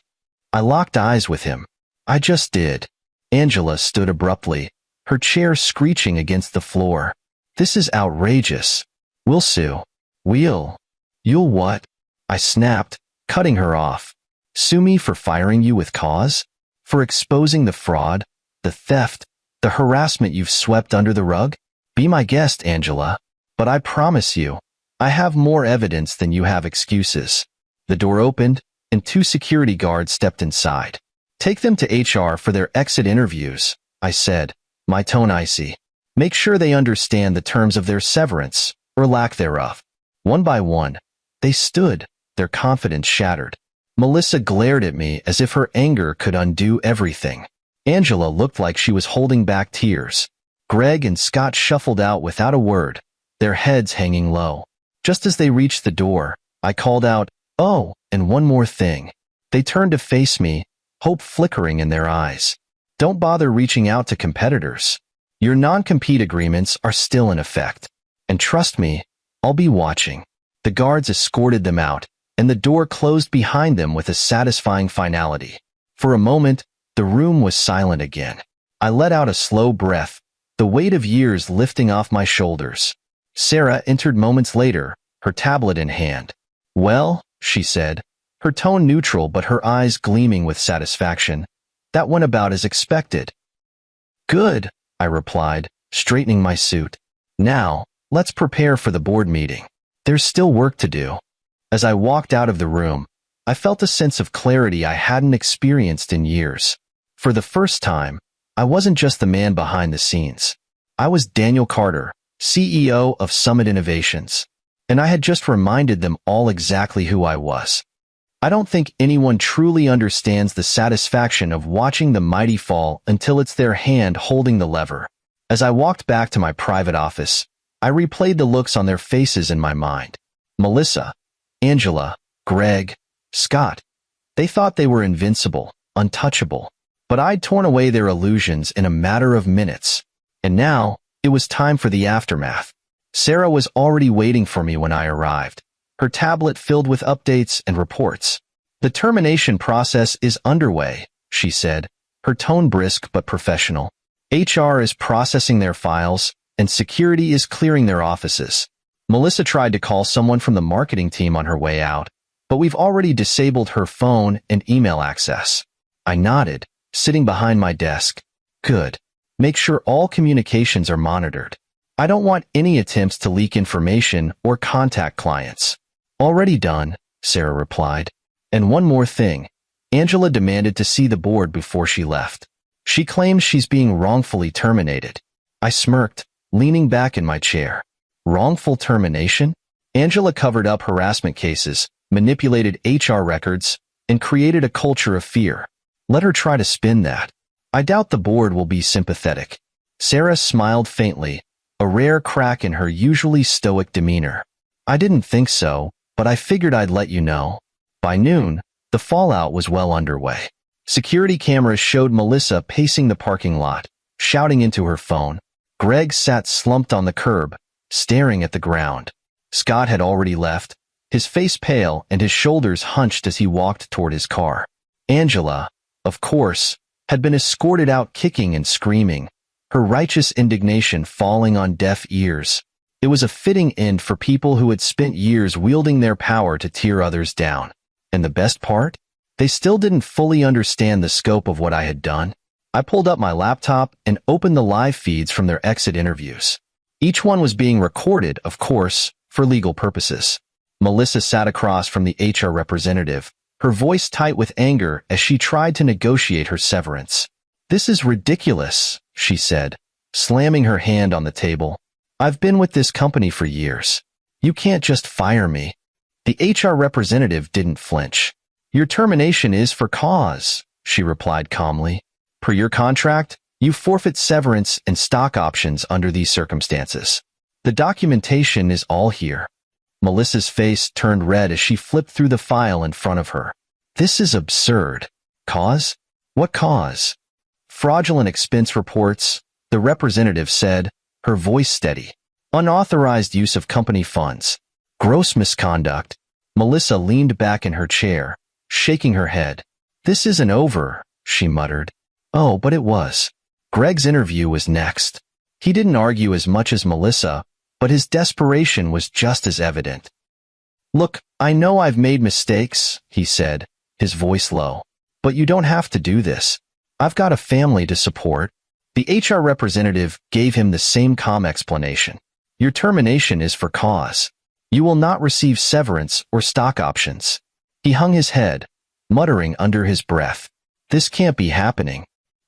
I locked eyes with him. "I just did." Angela stood abruptly, her chair screeching against the floor. "This is outrageous. We'll sue." You'll what?" I snapped, cutting her off. "Sue me for firing you with cause? For exposing the fraud, the theft, the harassment you've swept under the rug? Be my guest, Angela. But I promise you, I have more evidence than you have excuses. The door opened, and 2 security guards stepped inside. Take them to HR for their exit interviews, I said, my tone icy. Make sure they understand the terms of their severance, or lack thereof. One by one, they stood, their confidence shattered. Melissa glared at me as if her anger could undo everything. Angela looked like she was holding back tears. Greg and Scott shuffled out without a word, their heads hanging low. Just as they reached the door, I called out, "Oh, and one more thing." They turned to face me, hope flickering in their eyes. "Don't bother reaching out to competitors. Your non-compete agreements are still in effect. And trust me, I'll be watching." The guards escorted them out, and the door closed behind them with a satisfying finality. For a moment, the room was silent again. I let out a slow breath, the weight of years lifting off my shoulders. Sarah entered moments later, her tablet in hand. "Well," she said, her tone neutral but her eyes gleaming with satisfaction, "that went about as expected." "Good," I replied, straightening my suit. "Now, let's prepare for the board meeting. There's still work to do." As I walked out of the room, I felt a sense of clarity I hadn't experienced in years. For the first time, I wasn't just the man behind the scenes. I was Daniel Carter, CEO of Summit Innovations, and I had just reminded them all exactly who I was. I don't think anyone truly understands the satisfaction of watching the mighty fall until it's their hand holding the lever. As I walked back to my private office, I replayed the looks on their faces in my mind. Melissa, Angela, Greg, Scott. They thought they were invincible, untouchable, but I'd torn away their illusions in a matter of minutes. And now, it was time for the aftermath. Sarah was already waiting for me when I arrived, her tablet filled with updates and reports. "The termination process is underway," she said, her tone brisk but professional. "HR is processing their files, and security is clearing their offices." Melissa tried to call someone from the marketing team on her way out, but we've already disabled her phone and email access. I nodded, sitting behind my desk. "Good. Make sure all communications are monitored. I don't want any attempts to leak information or contact clients." "Already done," Sarah replied. "And one more thing. Angela demanded to see the board before she left. She claims she's being wrongfully terminated." I smirked, leaning back in my chair. Wrongful termination? Angela covered up harassment cases, manipulated HR records, and created a culture of fear. Let her try to spin that. I doubt the board will be sympathetic. Sarah smiled faintly, a rare crack in her usually stoic demeanor. "I didn't think so, but I figured I'd let you know." By noon, the fallout was well underway. Security cameras showed Melissa pacing the parking lot, shouting into her phone. Greg sat slumped on the curb, staring at the ground. Scott had already left, his face pale and his shoulders hunched as he walked toward his car. Angela, of course, had been escorted out kicking and screaming, her righteous indignation falling on deaf ears. It was a fitting end for people who had spent years wielding their power to tear others down. And the best part? They still didn't fully understand the scope of what I had done. I pulled up my laptop and opened the live feeds from their exit interviews. Each one was being recorded, of course, for legal purposes. Melissa sat across from the HR representative, her voice tight with anger as she tried to negotiate her severance. "This is ridiculous," she said, slamming her hand on the table. "I've been with this company for years. You can't just fire me." The HR representative didn't flinch. "Your termination is for cause," she replied calmly. "Per your contract, you forfeit severance and stock options under these circumstances. The documentation is all here." Melissa's face turned red as she flipped through the file in front of her. "This is absurd. Cause? What cause?" "Fraudulent expense reports," the representative said, her voice steady. "Unauthorized use of company funds. Gross misconduct." Melissa leaned back in her chair, shaking her head. "This isn't over," she muttered. Oh, but it was. Greg's interview was next. He didn't argue as much as Melissa, but his desperation was just as evident. "Look, I know I've made mistakes," he said, his voice low. "But you don't have to do this. I've got a family to support." The HR representative gave him the same calm explanation. "Your termination is for cause. You will not receive severance or stock options. He hung his head, muttering under his breath. This can't be happening.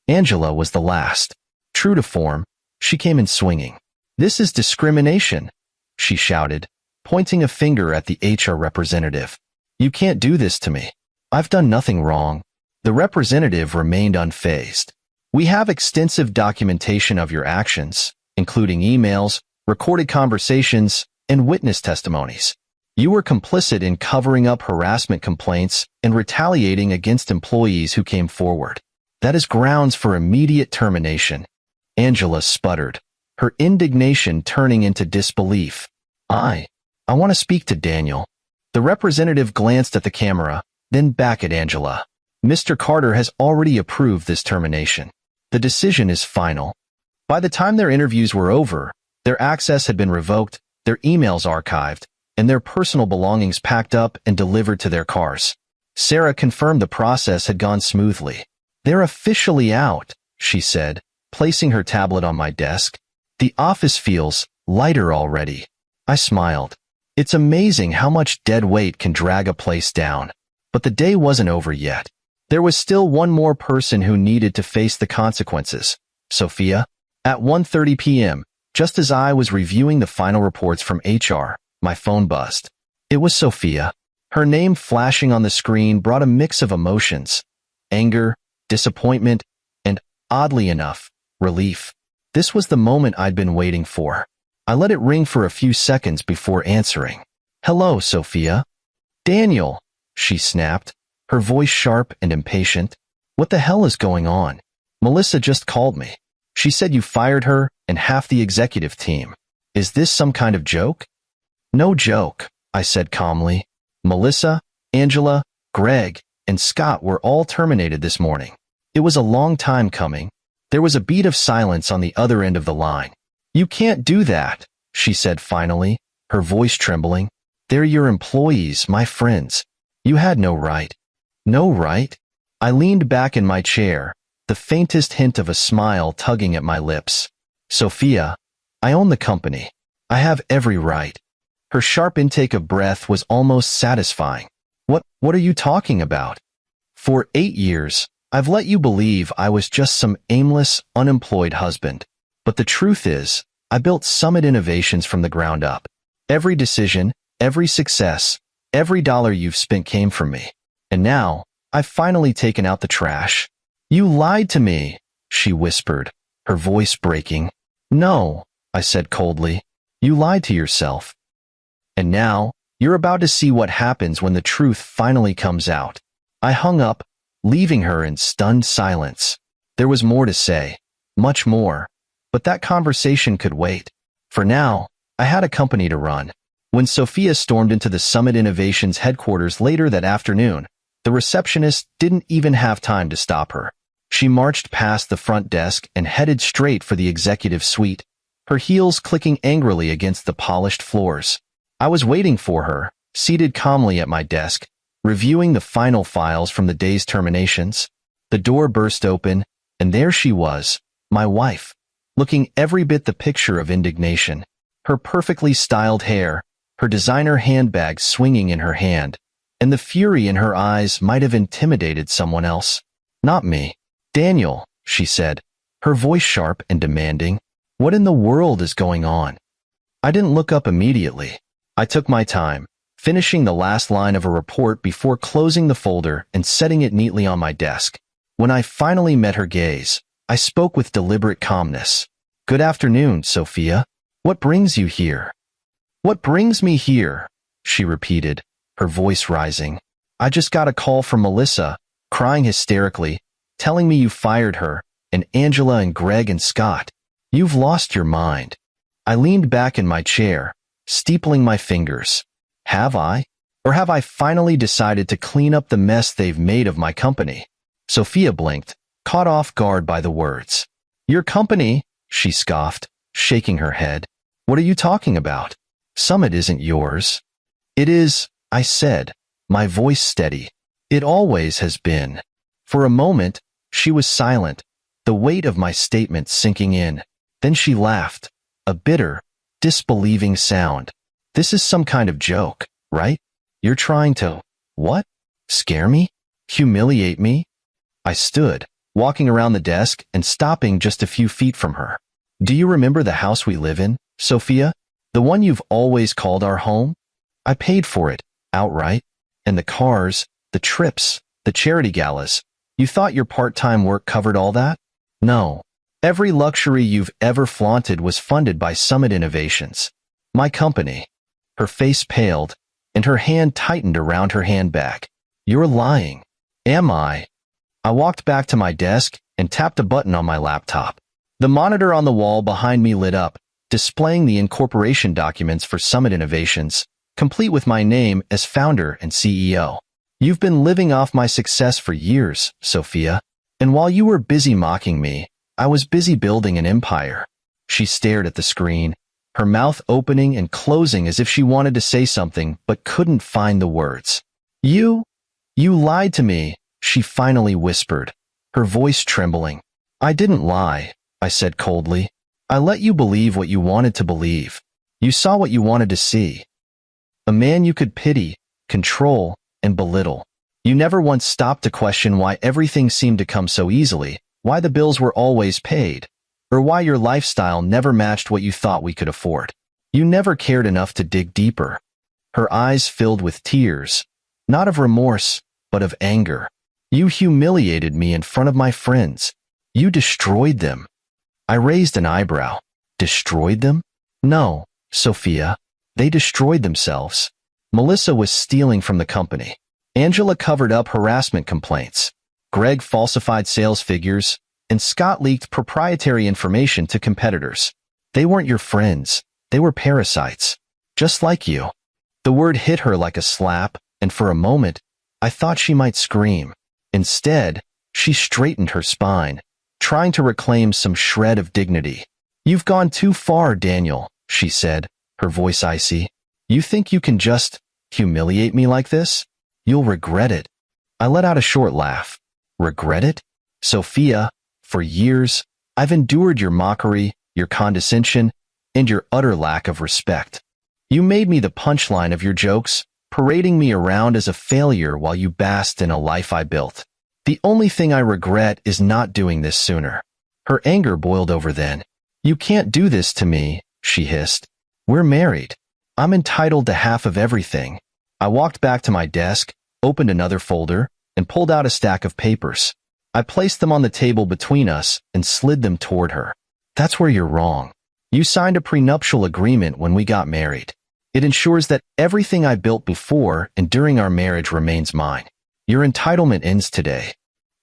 Angela was the last. True to form, she came in swinging. This is discrimination, she shouted, pointing a finger at the HR representative. You can't do this to me. I've done nothing wrong. The representative remained unfazed. We have extensive documentation of your actions, including emails, recorded conversations, and witness testimonies. You were complicit in covering up harassment complaints and retaliating against employees who came forward. That is grounds for immediate termination. Angela sputtered, her indignation turning into disbelief. I want to speak to Daniel. The representative glanced at the camera, then back at Angela. Mr. Carter has already approved this termination. The decision is final. By the time their interviews were over, their access had been revoked, their emails archived, and their personal belongings packed up and delivered to their cars. Sarah confirmed the process had gone smoothly. They're officially out, she said, placing her tablet on my desk. The office feels lighter already. I smiled. It's amazing how much dead weight can drag a place down. But the day wasn't over yet. There was still one more person who needed to face the consequences. Sophia. At 1:30 p.m., just as I was reviewing the final reports from HR, my phone buzzed. It was Sophia. Her name flashing on the screen brought a mix of emotions: anger, disappointment, and, oddly enough, relief. This was the moment I'd been waiting for. I let it ring for a few seconds before answering. Hello, Sophia. Daniel, she snapped, her voice sharp and impatient. What the hell is going on? Melissa just called me. She said you fired her and half the executive team. Is this some kind of joke? No joke, I said calmly. Melissa, Angela, Greg, and Scott were all terminated this morning. It was a long time coming. There was a beat of silence on the other end of the line. You can't do that, she said finally, her voice trembling. They're your employees, my friends. You had no right. No right? I leaned back in my chair, the faintest hint of a smile tugging at my lips. Sophia, I own the company. I have every right. Her sharp intake of breath was almost satisfying. What are you talking about? For 8 years, I've let you believe I was just some aimless, unemployed husband. But the truth is, I built Summit Innovations from the ground up. Every decision, every success, every dollar you've spent came from me. And now, I've finally taken out the trash. You lied to me, she whispered, her voice breaking. No, I said coldly. You lied to yourself. And now, you're about to see what happens when the truth finally comes out. I hung up, leaving her in stunned silence. There was more to say, much more. But that conversation could wait. For now, I had a company to run. When Sophia stormed into the Summit Innovations headquarters later that afternoon, the receptionist didn't even have time to stop her. She marched past the front desk and headed straight for the executive suite, her heels clicking angrily against the polished floors. I was waiting for her, seated calmly at my desk, reviewing the final files from the day's terminations. The door burst open, and there she was, my wife, looking every bit the picture of indignation. Her perfectly styled hair, her designer handbag swinging in her hand, and the fury in her eyes might have intimidated someone else. Not me. Daniel, she said, her voice sharp and demanding. What in the world is going on? I didn't look up immediately. I took my time, finishing the last line of a report before closing the folder and setting it neatly on my desk. When I finally met her gaze, I spoke with deliberate calmness. Good afternoon, Sophia. What brings you here? What brings me here? She repeated, her voice rising. I just got a call from Melissa, crying hysterically, telling me you fired her, and Angela and Greg and Scott. You've lost your mind. I leaned back in my chair, steepling my fingers. Have I? Or have I finally decided to clean up the mess they've made of my company? Sophia blinked, caught off guard by the words. Your company? She scoffed, shaking her head. What are you talking about? Summit isn't yours. It is, I said, my voice steady. It always has been. For a moment, she was silent, the weight of my statement sinking in. Then she laughed, a bitter, disbelieving sound. This is some kind of joke, right? You're trying to, what? Scare me? Humiliate me? I stood, walking around the desk and stopping just a few feet from her. Do you remember the house we live in, Sophia? The one you've always called our home? I paid for it, outright. And the cars, the trips, the charity galas. You thought your part-time work covered all that? No. Every luxury you've ever flaunted was funded by Summit Innovations. My company. Her face paled, and her hand tightened around her handbag. You're lying. Am I? I walked back to my desk and tapped a button on my laptop. The monitor on the wall behind me lit up, displaying the incorporation documents for Summit Innovations, complete with my name as founder and CEO. You've been living off my success for years, Sophia. And while you were busy mocking me, I was busy building an empire. She stared at the screen, her mouth opening and closing as if she wanted to say something but couldn't find the words. You lied to me, she finally whispered, her voice trembling. I didn't lie, I said coldly. I let you believe what you wanted to believe. You saw what you wanted to see. A man you could pity, control, and belittle. You never once stopped to question why everything seemed to come so easily, why the bills were always paid, or why your lifestyle never matched what you thought we could afford. You never cared enough to dig deeper. Her eyes filled with tears, not of remorse, but of anger. You humiliated me in front of my friends. You destroyed them. I raised an eyebrow. Destroyed them? No, Sophia. They destroyed themselves. Melissa was stealing from the company. Angela covered up harassment complaints. Greg falsified sales figures, and Scott leaked proprietary information to competitors. They weren't your friends. They were parasites. Just like you. The word hit her like a slap, and for a moment, I thought she might scream. Instead, she straightened her spine, trying to reclaim some shred of dignity. You've gone too far, Daniel, she said, her voice icy. You think you can just humiliate me like this? You'll regret it. I let out a short laugh. Regret it? Sophia, for years, I've endured your mockery, your condescension, and your utter lack of respect. You made me the punchline of your jokes, parading me around as a failure while you basked in a life I built. The only thing I regret is not doing this sooner. Her anger boiled over then. You can't do this to me, she hissed. We're married. I'm entitled to half of everything. I walked back to my desk, opened another folder, and pulled out a stack of papers. I placed them on the table between us and slid them toward her. That's where you're wrong. You signed a prenuptial agreement when we got married. It ensures that everything I built before and during our marriage remains mine. Your entitlement ends today.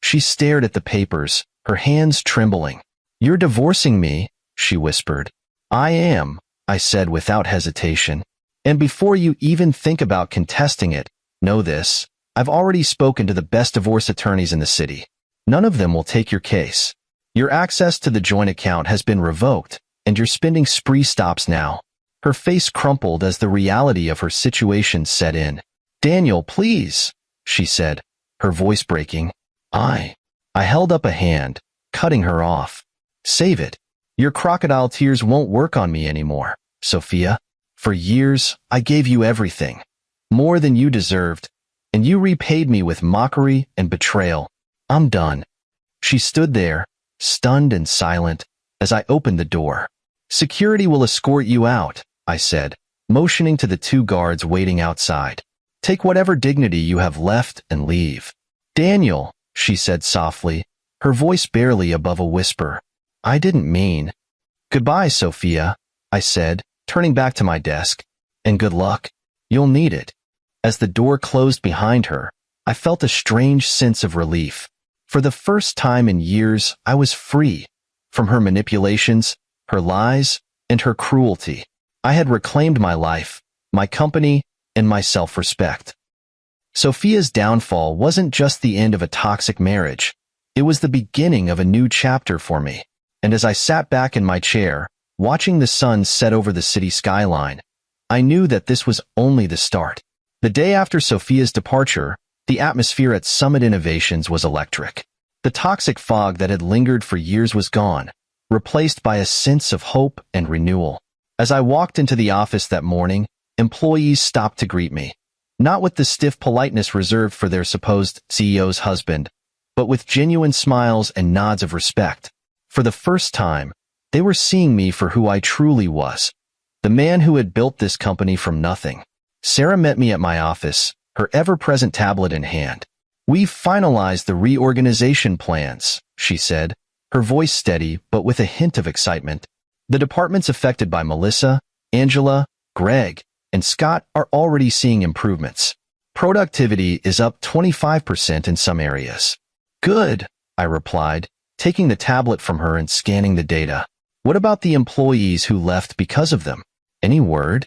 She stared at the papers, her hands trembling. You're divorcing me, she whispered. I am, I said without hesitation. And before you even think about contesting it, know this. I've already spoken to the best divorce attorneys in the city. None of them will take your case. Your access to the joint account has been revoked, and your spending spree stops now. Her face crumpled as the reality of her situation set in. Daniel, please, she said, her voice breaking. I held up a hand, cutting her off. Save it. Your crocodile tears won't work on me anymore, Sophia. For years, I gave you everything. More than you deserved, and you repaid me with mockery and betrayal. I'm done. She stood there, stunned and silent, as I opened the door. Security will escort you out, I said, motioning to the two guards waiting outside. Take whatever dignity you have left and leave. Daniel, she said softly, her voice barely above a whisper. I didn't mean. Goodbye, Sophia, I said, turning back to my desk. And good luck. You'll need it. As the door closed behind her, I felt a strange sense of relief. For the first time in years, I was free from her manipulations, her lies, and her cruelty. I had reclaimed my life, my company, and my self-respect. Sophia's downfall wasn't just the end of a toxic marriage. It was the beginning of a new chapter for me. And as I sat back in my chair, watching the sun set over the city skyline, I knew that this was only the start. The day after Sophia's departure, the atmosphere at Summit Innovations was electric. The toxic fog that had lingered for years was gone, replaced by a sense of hope and renewal. As I walked into the office that morning, employees stopped to greet me. Not with the stiff politeness reserved for their supposed CEO's husband, but with genuine smiles and nods of respect. For the first time, they were seeing me for who I truly was, the man who had built this company from nothing. Sarah met me at my office, her ever-present tablet in hand. "We've finalized the reorganization plans," she said, her voice steady but with a hint of excitement. "The departments affected by Melissa, Angela, Greg, and Scott are already seeing improvements. Productivity is up 25% in some areas." "Good," I replied, taking the tablet from her and scanning the data. "What about the employees who left because of them? Any word?"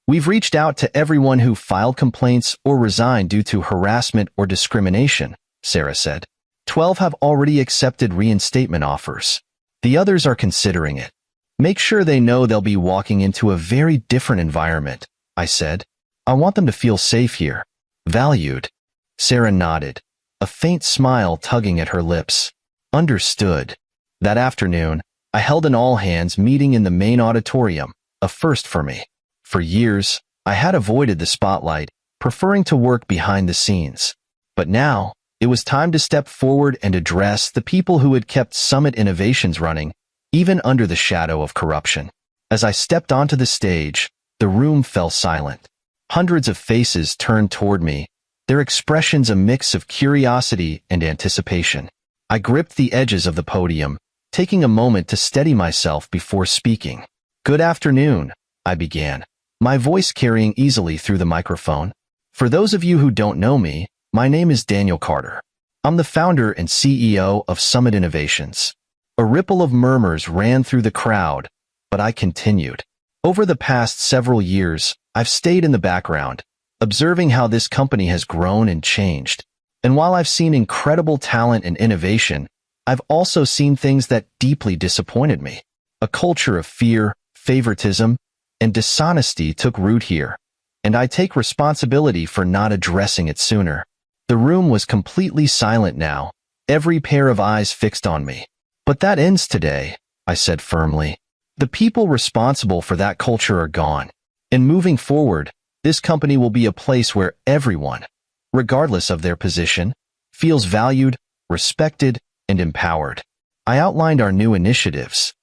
"We've reached out to everyone who filed complaints or resigned due to harassment or discrimination," Sarah said. 12 have already accepted reinstatement offers. The others are considering it. "Make sure they know they'll be walking into a very different environment," I said. "I want them to feel safe here. Valued." Sarah nodded, a faint smile tugging at her lips. "Understood." That afternoon, I held an all-hands meeting in the main auditorium, a first for me. For years, I had avoided the spotlight, preferring to work behind the scenes. But now, it was time to step forward and address the people who had kept Summit Innovations running, even under the shadow of corruption. As I stepped onto the stage, the room fell silent. Hundreds of faces turned toward me, their expressions a mix of curiosity and anticipation. I gripped the edges of the podium, taking a moment to steady myself before speaking. "Good afternoon," I began, my voice carrying easily through the microphone. "For those of you who don't know me, my name is Daniel Carter. I'm the founder and CEO of Summit Innovations." A ripple of murmurs ran through the crowd, but I continued. "Over the past several years, I've stayed in the background, observing how this company has grown and changed. And while I've seen incredible talent and innovation, I've also seen things that deeply disappointed me. A culture of fear, favoritism, and dishonesty took root here, and I take responsibility for not addressing it sooner." The room was completely silent now, every pair of eyes fixed on me. "But that ends today," I said firmly. "The people responsible for that culture are gone. And moving forward, this company will be a place where everyone, regardless of their position, feels valued, respected, and empowered." I outlined our new initiatives: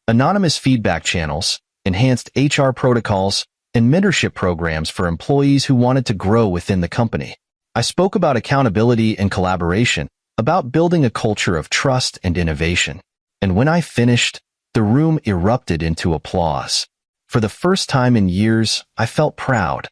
anonymous feedback channels, enhanced HR protocols, and mentorship programs for employees who wanted to grow within the company. I spoke about accountability and collaboration, about building a culture of trust and innovation. And when I finished, the room erupted into applause. For the first time in years, I felt proud,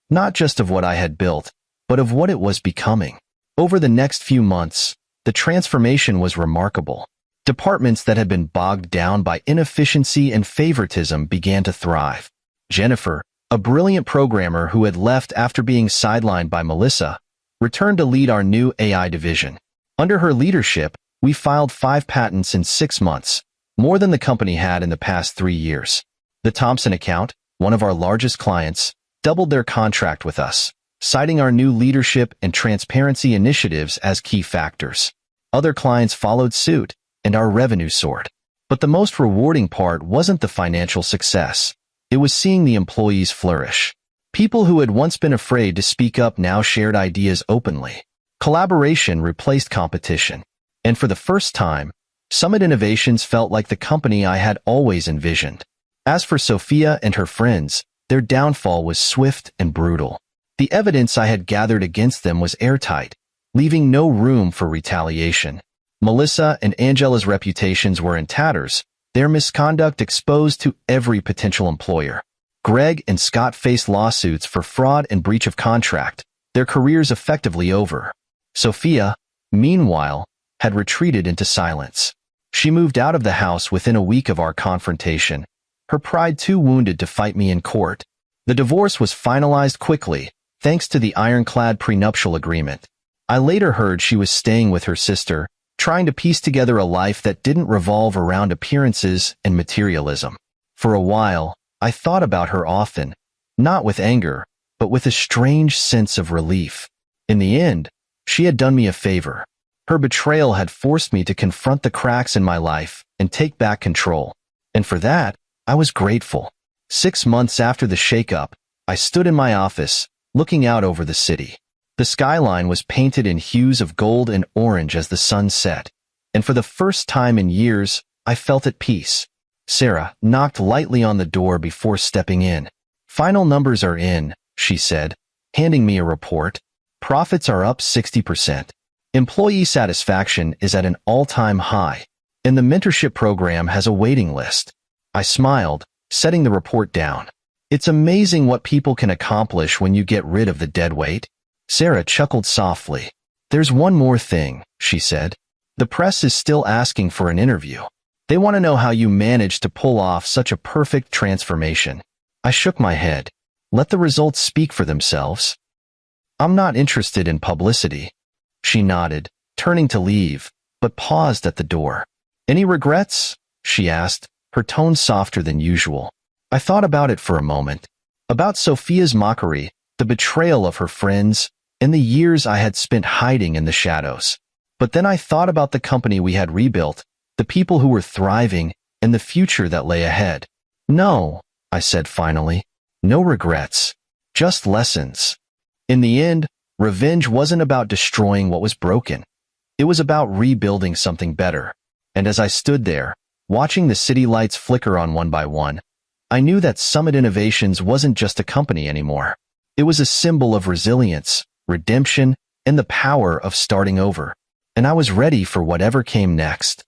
not just of what I had built, but of what it was becoming. Over the next few months, the transformation was remarkable. Departments that had been bogged down by inefficiency and favoritism began to thrive. Jennifer, a brilliant programmer who had left after being sidelined by Melissa, returned to lead our new AI division. Under her leadership, we filed 5 patents in 6 months, more than the company had in the past 3 years. The Thompson account, one of our largest clients, doubled their contract with us, citing our new leadership and transparency initiatives as key factors. Other clients followed suit, and our revenue soared. But the most rewarding part wasn't the financial success. It was seeing the employees flourish. People who had once been afraid to speak up now shared ideas openly. Collaboration replaced competition. And for the first time, Summit Innovations felt like the company I had always envisioned. As for Sophia and her friends, their downfall was swift and brutal. The evidence I had gathered against them was airtight, leaving no room for retaliation. Melissa and Angela's reputations were in tatters, their misconduct exposed to every potential employer. Greg and Scott faced lawsuits for fraud and breach of contract, their careers effectively over. Sophia, meanwhile, had retreated into silence. She moved out of the house within a week of our confrontation, her pride too wounded to fight me in court. The divorce was finalized quickly, thanks to the ironclad prenuptial agreement. I later heard she was staying with her sister, trying to piece together a life that didn't revolve around appearances and materialism. For a while, I thought about her often, not with anger, but with a strange sense of relief. In the end, she had done me a favor. Her betrayal had forced me to confront the cracks in my life and take back control. And for that, I was grateful. 6 months after the shakeup, I stood in my office, looking out over the city. The skyline was painted in hues of gold and orange as the sun set, and for the first time in years, I felt at peace. Sarah knocked lightly on the door before stepping in. "Final numbers are in," she said, handing me a report. "Profits are up 60%. Employee satisfaction is at an all-time high, and the mentorship program has a waiting list." I smiled, setting the report down. "It's amazing what people can accomplish when you get rid of the dead weight." Sarah chuckled softly. "There's one more thing," she said. "The press is still asking for an interview. They want to know how you managed to pull off such a perfect transformation." I shook my head. "Let the results speak for themselves. I'm not interested in publicity." She nodded, turning to leave, but paused at the door. "Any regrets?" she asked, her tone softer than usual. I thought about it for a moment. About Sophia's mockery, the betrayal of her friends, and the years I had spent hiding in the shadows. But then I thought about the company we had rebuilt, the people who were thriving, and the future that lay ahead. "No," I said finally. "No regrets. Just lessons." In the end, revenge wasn't about destroying what was broken. It was about rebuilding something better. And as I stood there, watching the city lights flicker on one by one, I knew that Summit Innovations wasn't just a company anymore. It was a symbol of resilience, redemption, and the power of starting over. And I was ready for whatever came next.